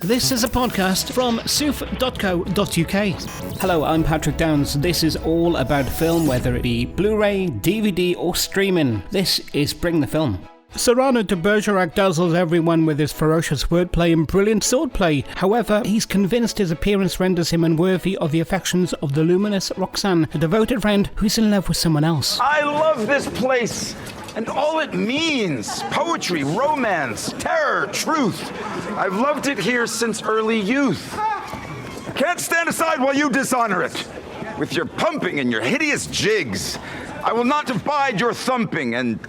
This is a podcast from soof.co.uk. Hello, I'm Patrick Downs. This is all about film, whether it be Blu-ray, DVD or streaming. This is Bring the Film. Cyrano de Bergerac dazzles everyone with his ferocious wordplay and brilliant swordplay. However, he's convinced his appearance renders him unworthy of the affections of the luminous Roxanne, a devoted friend who's in love with someone else. I love this place and all it means. Poetry, romance, terror, truth. I've loved it here since early youth. Can't stand aside while you dishonor it. With your pumping and your hideous jigs. I will not abide your thumping and,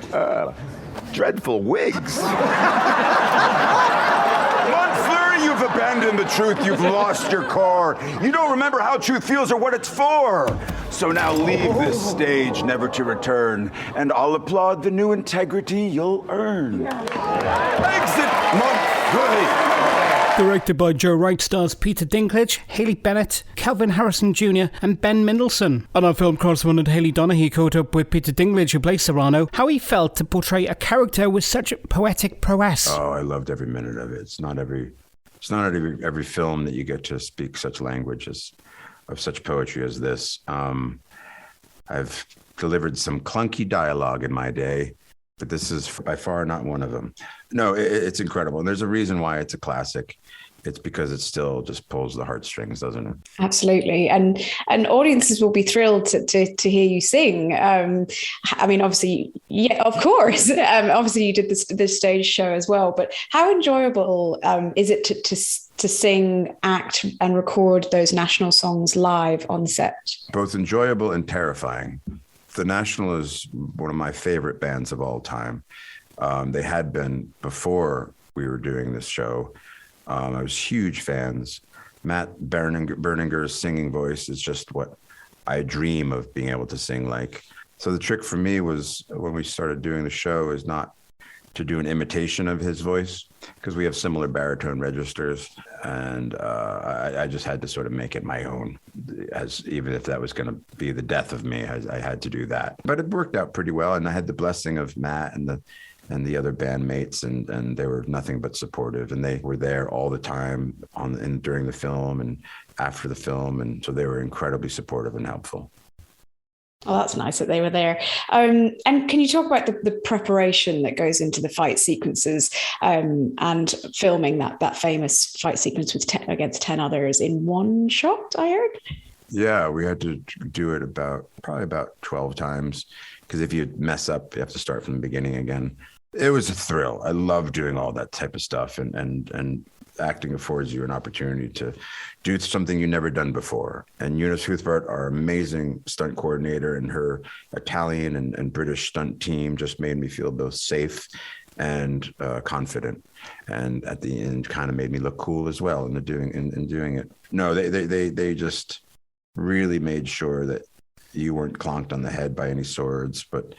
dreadful wigs. Montfleur, you've abandoned the truth. You've lost your core. You don't remember how truth feels or what it's for. So now leave this stage, never to return, and I'll applaud the new integrity you'll earn. Exit Montfleur. Directed by Joe Wright, stars Peter Dinklage, Hayley Bennett, Calvin Harrison Jr. and Ben Mendelsohn. And our film correspondent Hayley Donaughy caught up with Peter Dinklage, who plays Cyrano, how he felt to portray a character with such poetic prowess. Oh, I loved every minute of it. It's not every film that you get to speak such language of such poetry as this. I've delivered some clunky dialogue in my day, but this is by far not one of them. No, it's incredible. And there's a reason why it's a classic. It's because it still just pulls the heartstrings, doesn't it? Absolutely. And audiences will be thrilled to hear you sing. I mean, obviously, yeah, of course. Obviously, you did this stage show as well. But how enjoyable is it to sing, act and record those national songs live on set? Both enjoyable and terrifying. The National is one of my favorite bands of all time. They had been before we were doing this show. I was huge fans. Matt Berninger's singing voice is just what I dream of being able to sing like. So the trick for me was when we started doing the show is not to do an imitation of his voice, because we have similar baritone registers, and I just had to sort of make it my own, as even if that was going to be the death of me, I had to do that. But it worked out pretty well, and I had the blessing of Matt and the other bandmates, and they were nothing but supportive, and they were there all the time during the film and after the film, and so they were incredibly supportive and helpful. Oh, that's nice that they were there. And can you talk about the preparation that goes into the fight sequences and filming that famous fight sequence with against 10 others in one shot, I heard? Yeah, we had to do it probably about 12 times, because if you mess up, you have to start from the beginning again. It was a thrill. I love doing all that type of stuff, and acting affords you an opportunity to do something you've never done before. And Eunice Huthbart, our amazing stunt coordinator, and her Italian and British stunt team just made me feel both safe and confident. And at the end, kind of made me look cool as well in doing it. No, they just really made sure that you weren't clonked on the head by any swords, but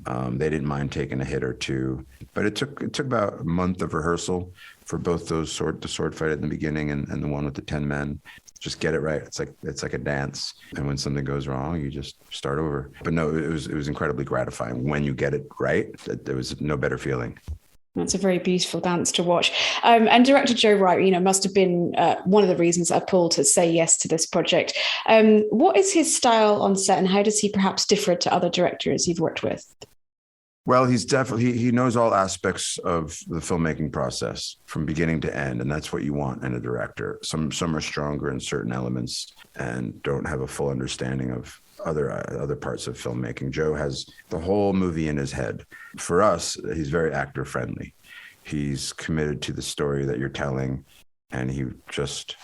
they didn't mind taking a hit or two. But it took about a month of rehearsal for both those the sword fight at the beginning and the one with the 10 men. Just get it right. It's like a dance. And when something goes wrong, you just start over. But no, it was incredibly gratifying when you get it right. There was no better feeling. That's a very beautiful dance to watch. And director Joe Wright, must have been one of the reasons I pulled to say yes to this project. What is his style on set, and how does he perhaps differ to other directors you've worked with? Well, he knows all aspects of the filmmaking process from beginning to end, and that's what you want in a director. Some are stronger in certain elements and don't have a full understanding of other parts of filmmaking. Joe has the whole movie in his head. For us, he's very actor friendly. He's committed to the story that you're telling, and he just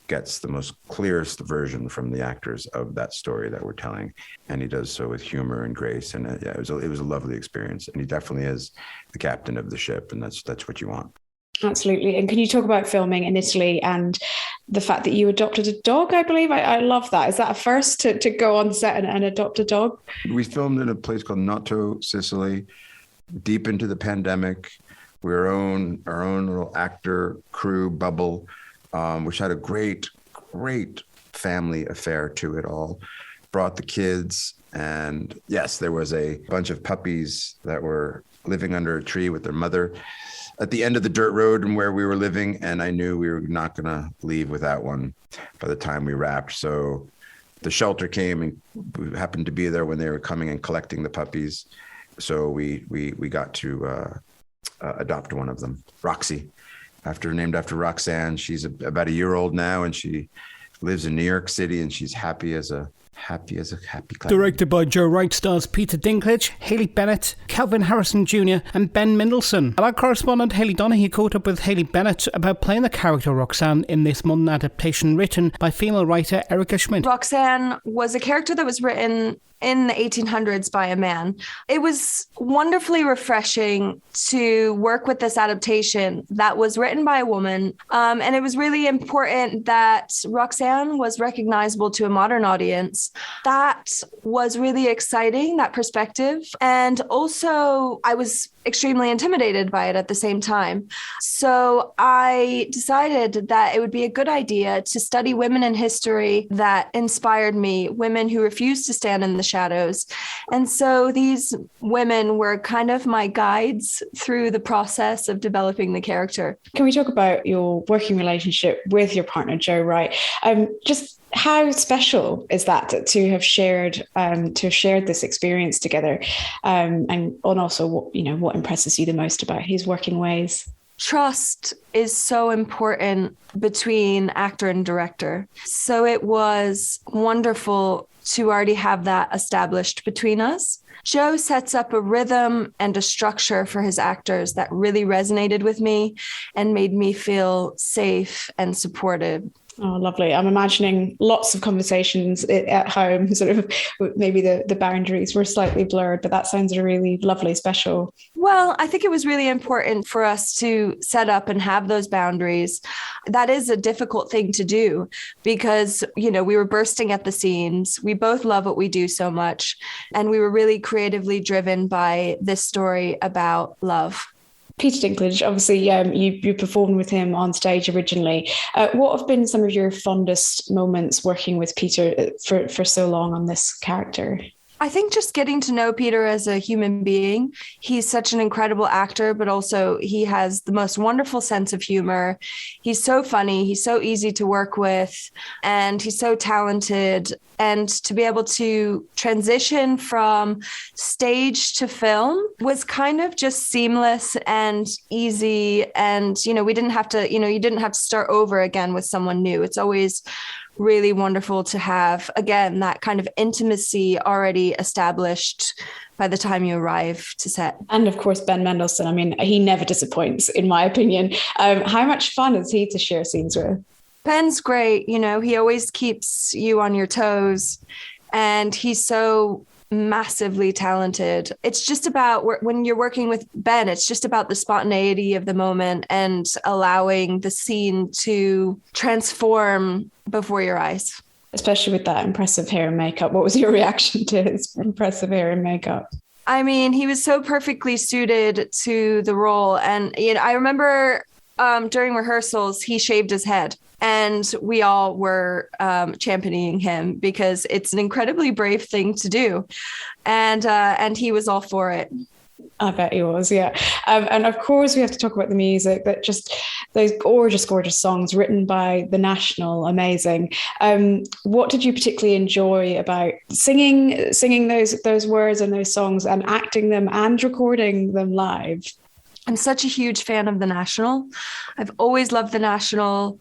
gets the most clearest version from the actors of that story that we're telling, and he does so with humor and grace. And it was a lovely experience, and he definitely is the captain of the ship, and that's what you want. Absolutely. And can you talk about filming in Italy and the fact that you adopted a dog, I believe? I love that. Is that a first to go on set and adopt a dog? We filmed in a place called Noto, Sicily, deep into the pandemic. We were our own little actor crew bubble, which had a great family affair to it all. Brought the kids, and yes, there was a bunch of puppies that were living under a tree with their mother. at the end of the dirt road and where we were living. And I knew we were not going to leave without one by the time we wrapped. So the shelter came, and we happened to be there when they were coming and collecting the puppies. So we got to adopt one of them, Roxy, named after Roxanne. She's about a year old now, and she lives in New York City, and she's happy as a happy cloud. Directed by Joe Wright, stars Peter Dinklage, Hayley Bennett, Calvin Harrison Jr. and Ben Mendelsohn. Our correspondent Hayley Donaughy caught up with Hayley Bennett about playing the character Roxanne in this modern adaptation written by female writer Erica Schmidt. Roxanne was a character that was written in the 1800s by a man. It was wonderfully refreshing to work with this adaptation that was written by a woman. And it was really important that Roxanne was recognizable to a modern audience. That was really exciting, that perspective. And also, I was extremely intimidated by it at the same time. So I decided that it would be a good idea to study women in history that inspired me, women who refused to stand in the shadows. And so these women were kind of my guides through the process of developing the character. Can we talk about your working relationship with your partner, Joe Wright? Just how special is that to have shared this experience together, and also what impresses you the most about his working ways? Trust is so important between actor and director. So it was wonderful to already have that established between us. Joe sets up a rhythm and a structure for his actors that really resonated with me and made me feel safe and supported. Oh, lovely. I'm imagining lots of conversations at home, sort of maybe the boundaries were slightly blurred, but that sounds really lovely, special. Well, I think it was really important for us to set up and have those boundaries. That is a difficult thing to do because, we were bursting at the seams. We both love what we do so much. And we were really creatively driven by this story about love. Peter Dinklage, obviously, you performed with him on stage originally. What have been some of your fondest moments working with Peter for so long on this character? I think just getting to know Peter as a human being. He's such an incredible actor, but also he has the most wonderful sense of humor. He's so funny. He's so easy to work with, and he's so talented. And to be able to transition from stage to film was kind of just seamless and easy. And, we didn't have to, you didn't have to start over again with someone new. It's always really wonderful to have, again, that kind of intimacy already established by the time you arrive to set. And of course, Ben Mendelsohn, I mean, he never disappoints, in my opinion. How much fun is he to share scenes with? Ben's great. He always keeps you on your toes, and he's so massively talented. It's just about when you're working with Ben, it's just about the spontaneity of the moment and allowing the scene to transform before your eyes. Especially with that impressive hair and makeup. What was your reaction to his impressive hair and makeup? I mean, he was so perfectly suited to the role. And, I remember during rehearsals, he shaved his head. And we all were championing him because it's an incredibly brave thing to do. And he was all for it. I bet he was, yeah. And of course, we have to talk about the music, that just those gorgeous, gorgeous songs written by The National. Amazing. What did you particularly enjoy about singing those words and those songs and acting them and recording them live? I'm such a huge fan of The National. I've always loved The National.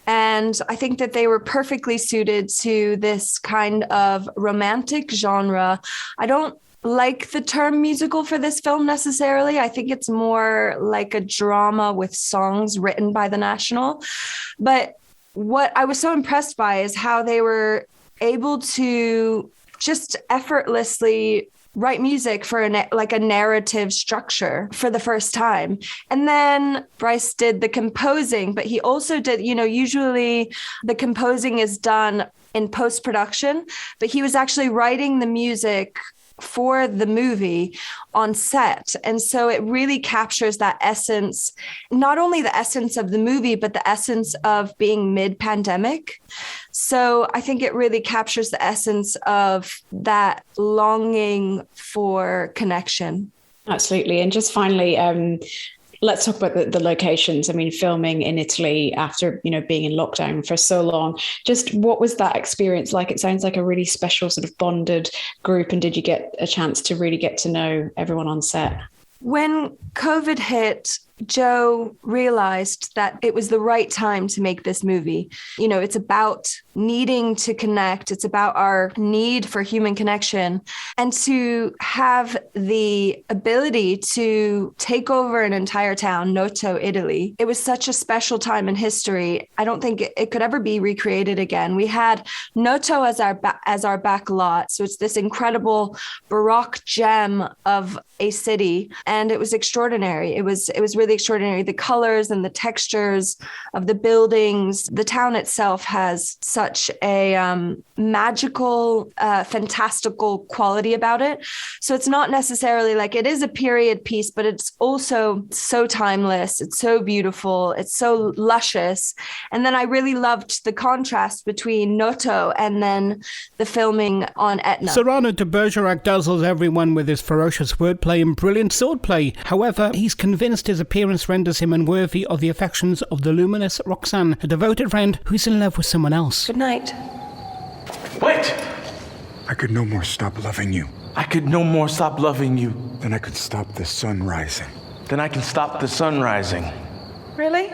And I think that they were perfectly suited to this kind of romantic genre. I don't like the term musical for this film necessarily. I think it's more like a drama with songs written by The National. But what I was so impressed by is how they were able to just effortlessly write music for a narrative structure for the first time. And then Bryce did the composing, but he also did, usually the composing is done in post-production, but he was actually writing the music for the movie on set. And so it really captures that essence, not only the essence of the movie, but the essence of being mid-pandemic. So I think it really captures the essence of that longing for connection. Absolutely. And just finally, Let's talk about the locations. I mean, filming in Italy after, being in lockdown for so long. Just what was that experience like? It sounds like a really special sort of bonded group. And did you get a chance to really get to know everyone on set? When COVID hit, Joe realized that it was the right time to make this movie. It's about needing to connect. It's about our need for human connection, and to have the ability to take over an entire town, Noto, Italy. It was such a special time in history. I don't think it could ever be recreated again. We had Noto as our back lot. So it's this incredible Baroque gem of a city, and it was extraordinary. It was really extraordinary. The colors and the textures of the buildings. The town itself has such a magical, fantastical quality about it. So it's not necessarily like it is a period piece, but it's also so timeless. It's so beautiful. It's so luscious. And then I really loved the contrast between Noto and then the filming on Etna. Cyrano de Bergerac dazzles everyone with his ferocious wordplay and brilliant swordplay. However, he's convinced his appearance renders him unworthy of the affections of the luminous Roxanne, a devoted friend who's in love with someone else. Good night. Wait! I could no more stop loving you. I could no more stop loving you. Then I could stop the sun rising. Then I can stop the sun rising. Really?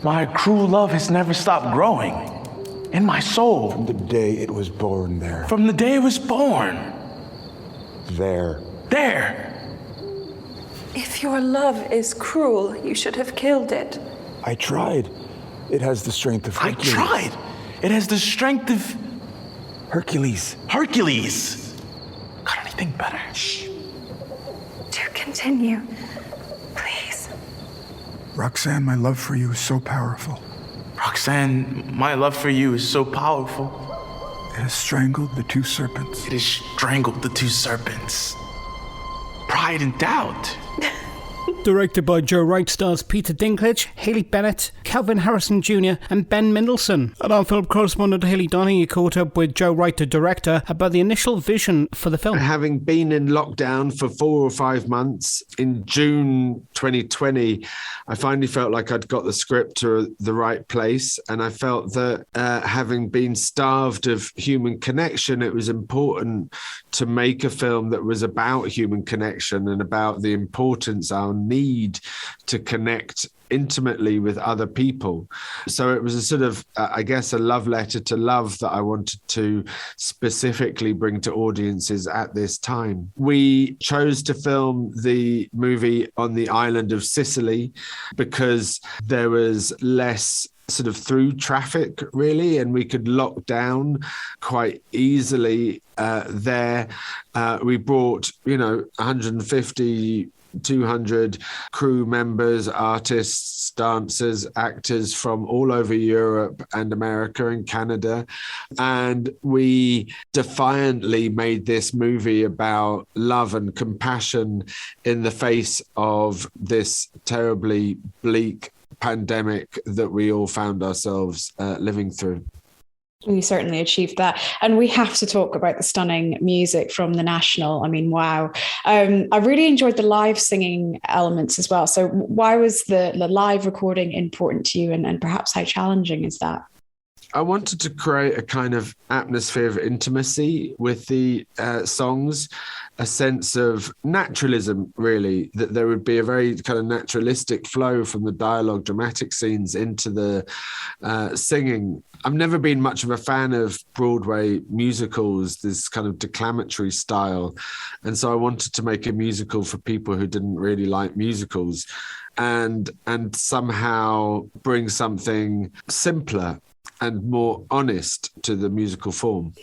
My cruel love has never stopped growing. In my soul. From the day it was born there. From the day it was born. There. There. If your love is cruel, you should have killed it. I tried. It has the strength of Hercules. I tried. It has the strength of Hercules. Hercules. Got anything better? Shh. Do continue, please. Roxanne, my love for you is so powerful. Roxanne, my love for you is so powerful. It has strangled the two serpents. It has strangled the two serpents. Pride and doubt. Directed by Joe Wright, stars Peter Dinklage, Hayley Bennett, Calvin Harrison Jr. and Ben Mendelsohn. And our film correspondent Hayley Donaughy caught up with Joe Wright, the director, about the initial vision for the film. Having been in lockdown for 4 or 5 months, in June 2020, I finally felt like I'd got the script to the right place. And I felt that having been starved of human connection, it was important to make a film that was about human connection and about the importance, our need to connect intimately with other people. So it was a sort of, I guess, a love letter to love that I wanted to specifically bring to audiences at this time. We chose to film the movie on the island of Sicily because there was less sort of through traffic, really, and we could lock down quite easily there. We brought, 150 200 crew members, artists, dancers, actors from all over Europe and America and Canada. And we defiantly made this movie about love and compassion in the face of this terribly bleak pandemic that we all found ourselves living through. We certainly achieved that. And we have to talk about the stunning music from the National. I mean, wow. I really enjoyed the live singing elements as well. So why was the live recording important to you, and perhaps how challenging is that? I wanted to create a kind of atmosphere of intimacy with the songs, a sense of naturalism, really, that there would be a very kind of naturalistic flow from the dialogue, dramatic scenes into the singing. I've never been much of a fan of Broadway musicals, this kind of declamatory style. And so I wanted to make a musical for people who didn't really like musicals and somehow bring something simpler and more honest to the musical form.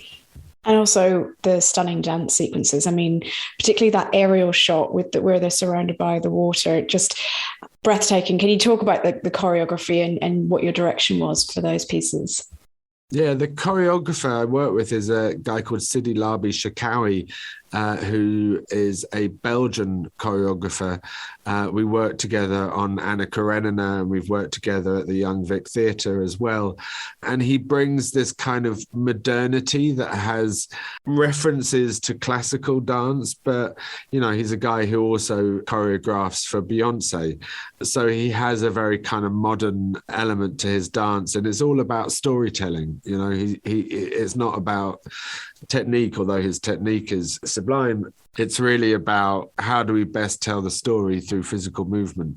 And also the stunning dance sequences. I mean, particularly that aerial shot where they're surrounded by the water, just breathtaking. Can you talk about the choreography and what your direction was for those pieces? Yeah, the choreographer I work with is a guy called Sidi Labi Shakawi, who is a Belgian choreographer. We worked together on Anna Karenina, and we've worked together at the Young Vic Theatre as well. And he brings this kind of modernity that has references to classical dance, but, you know, he's a guy who also choreographs for Beyonce. So he has a very kind of modern element to his dance, and it's all about storytelling. You know, it's not about technique, although his technique is sublime. It's really about how do we best tell the story through physical movement.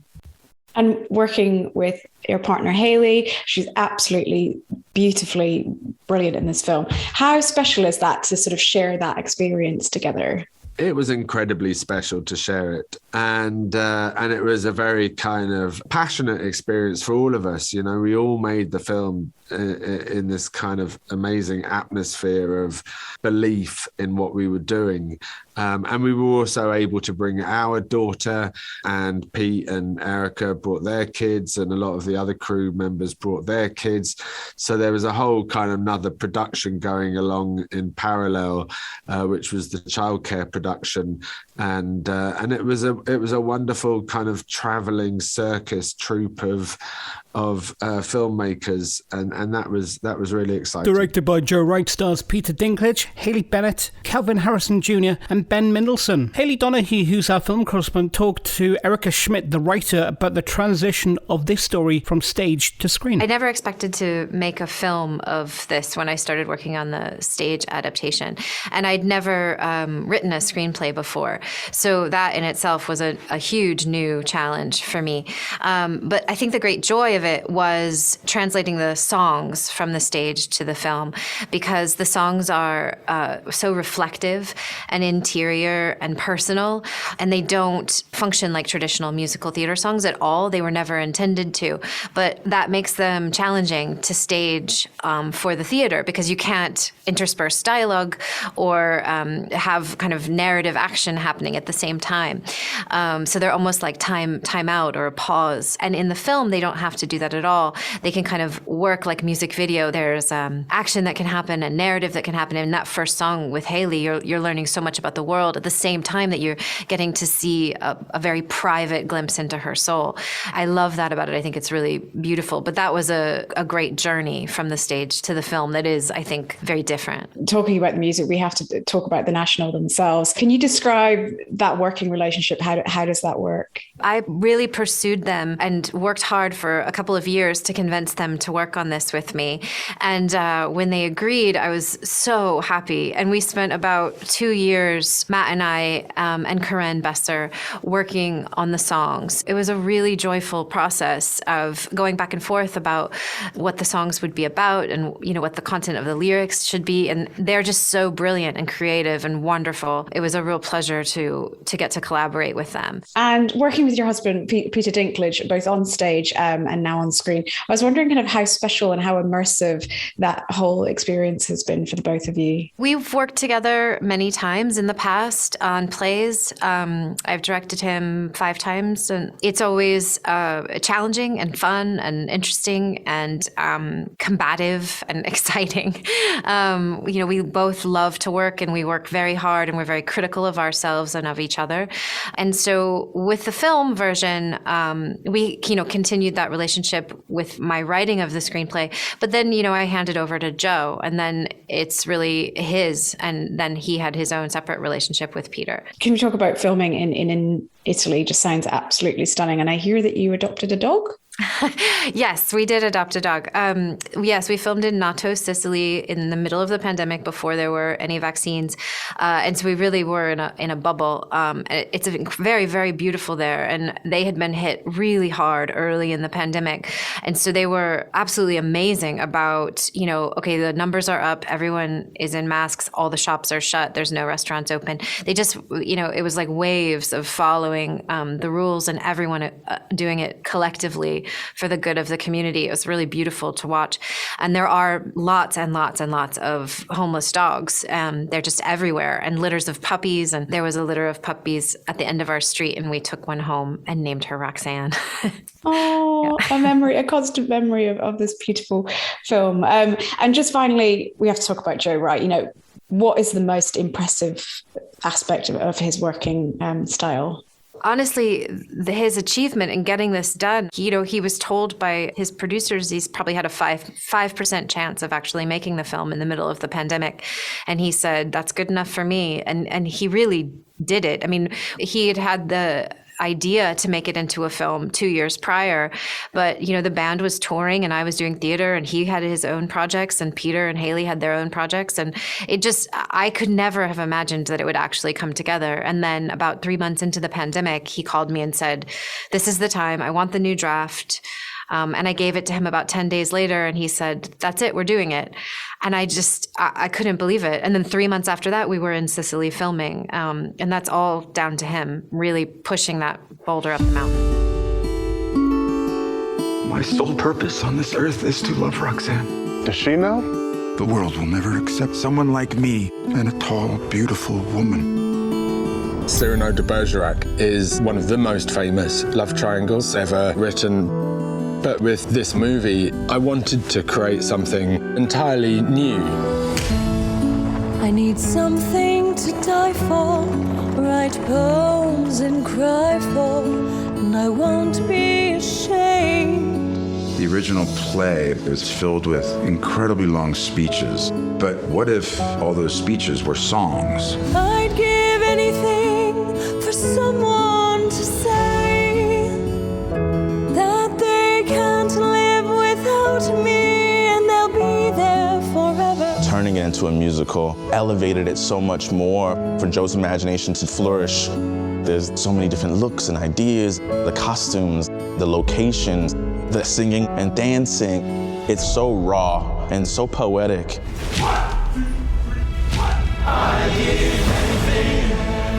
And working with your partner, Hayley, she's absolutely beautifully brilliant in this film. How special is that to sort of share that experience together? It was incredibly special to share it. And it was a very kind of passionate experience for all of us. You know, we all made the film in this kind of amazing atmosphere of belief in what we were doing. And we were also able to bring our daughter, and Pete and Erica brought their kids, and a lot of the other crew members brought their kids. So there was a whole kind of another production going along in parallel, which was the childcare production. And it was a wonderful kind of traveling circus troupe of filmmakers, and that was really exciting. Directed by Joe Wright, stars Peter Dinklage, Haley Bennett, Calvin Harrison Jr. and Ben Mendelsohn. Hayley Donaughy, who's our film correspondent, talked to Erica Schmidt, the writer, about the transition of this story from stage to screen. I never expected to make a film of this when I started working on the stage adaptation, and I'd never written a screenplay before, so that in itself was a huge new challenge for me. But I think the great joy of it was translating the songs from the stage to the film, because the songs are so reflective and interior and personal, and they don't function like traditional musical theater songs at all. They were never intended to, but that makes them challenging to stage for the theater, because you can't intersperse dialogue or have kind of narrative action happening at the same time. So they're almost like time out or a pause. And in the film, they don't have to do that at all. They can kind of work like music video. There's action that can happen, a narrative that can happen. In that first song with Hayley, you're learning so much about the world at the same time that you're getting to see a very private glimpse into her soul. I love that about it. I think it's really beautiful. But that was a great journey from the stage to the film that is, I think, very different. Talking about the music, we have to talk about the National themselves. Can you describe that working relationship? How does that work? I really pursued them and worked hard for a couple of years to convince them to work on this with me. And when they agreed, I was so happy. And we spent about 2 years, Matt and I and Karen Besser, working on the songs. It was a really joyful process of going back and forth about what the songs would be about and, you know, what the content of the lyrics should be. And they're just so brilliant and creative and wonderful. It was a real pleasure to get to collaborate with them. And working with your husband, Peter Dinklage, both on stage and now on screen, I was wondering kind of how special and how immersive that whole experience has been for the both of you. We've worked together many times in the past on plays. I've directed him 5 times, and it's always challenging and fun and interesting and combative and exciting. You know, we both love to work, and we work very hard, and we're very critical of ourselves and of each other. And so with the film version, we, you know, continued that relationship with my writing of the screenplay. But then, you know, I handed over to Joe, and then it's really his, and then he had his own separate relationship with Peter. Can we talk about filming in Italy? Just sounds absolutely stunning. And I hear that you adopted a dog. Yes, we did adopt a dog. Yes, we filmed in Nato, Sicily in the middle of the pandemic before there were any vaccines. And so we really were in a bubble. It's very, very beautiful there. And they had been hit really hard early in the pandemic. And so they were absolutely amazing about, you know, okay, the numbers are up. Everyone is in masks. All the shops are shut. There's no restaurants open. They just, you know, it was like waves of following the rules and everyone doing it collectively for the good of the community. It was really beautiful to watch. And there are lots and lots and lots of homeless dogs. They're just everywhere, and litters of puppies. And there was a litter of puppies at the end of our street, and we took one home and named her Roxanne. Oh, yeah. A constant memory of this beautiful film. And just finally, we have to talk about Joe Wright. You know, What is the most impressive aspect of his working style? Honestly, his achievement in getting this done, he was told by his producers he's probably had a 5% chance of actually making the film in the middle of the pandemic. And he said, that's good enough for me. And he really did it. I mean, he had the idea to make it into a film 2 years prior, but the band was touring and I was doing theater and he had his own projects and Peter and Hayley had their own projects, and I could never have imagined that it would actually come together. And then about 3 months into the pandemic, he called me and said, this is the time, I want the new draft. And I gave it to him about 10 days later and he said, that's it, we're doing it. And I couldn't believe it. And then 3 months after that, we were in Sicily filming. And that's all down to him really pushing that boulder up the mountain. My sole purpose on this earth is to love Roxanne. Does she know? The world will never accept someone like me and a tall, beautiful woman. Cyrano de Bergerac is one of the most famous love triangles ever written. But with this movie, I wanted to create something entirely new. I need something to die for, write poems and cry for, and I won't be ashamed. The original play was filled with incredibly long speeches. But what if all those speeches were songs? I'd give anything for someone to say that they can't live without me and they'll be there forever. Turning it into a musical elevated it so much more for Joe's imagination to flourish. There's so many different looks and ideas, the costumes, the locations, the singing and dancing. It's so raw and so poetic. I give anything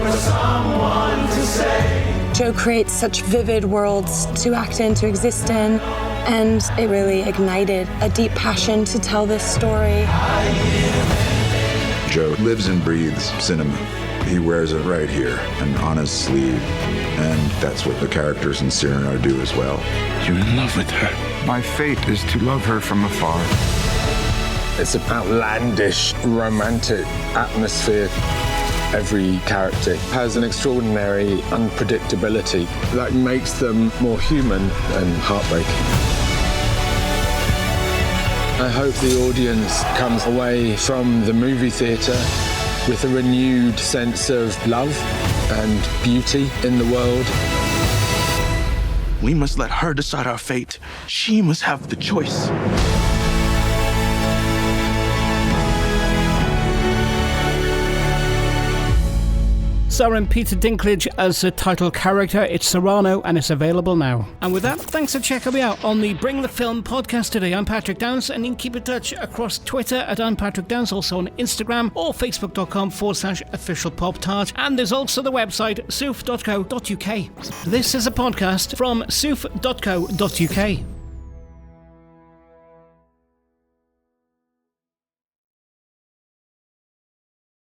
for someone to say. Joe creates such vivid worlds to act in, to exist in, and it really ignited a deep passion to tell this story. Joe lives and breathes cinema. He wears it right here and on his sleeve, and that's what the characters in Cyrano do as well. You're in love with her. My fate is to love her from afar. It's an outlandish, romantic atmosphere. Every character has an extraordinary unpredictability that makes them more human and heartbreaking. I hope the audience comes away from the movie theatre with a renewed sense of love and beauty in the world. We must let her decide our fate. She must have the choice. Starring Peter Dinklage as the title character, it's Cyrano, and it's available now. And with that, thanks for checking me out on the Bring the Film podcast today. I'm Patrick Downs, and you can keep in touch across Twitter at I'm Patrick Downs, also on Instagram or facebook.com/officialpoptart. And there's also the website soof.co.uk. This is a podcast from soof.co.uk.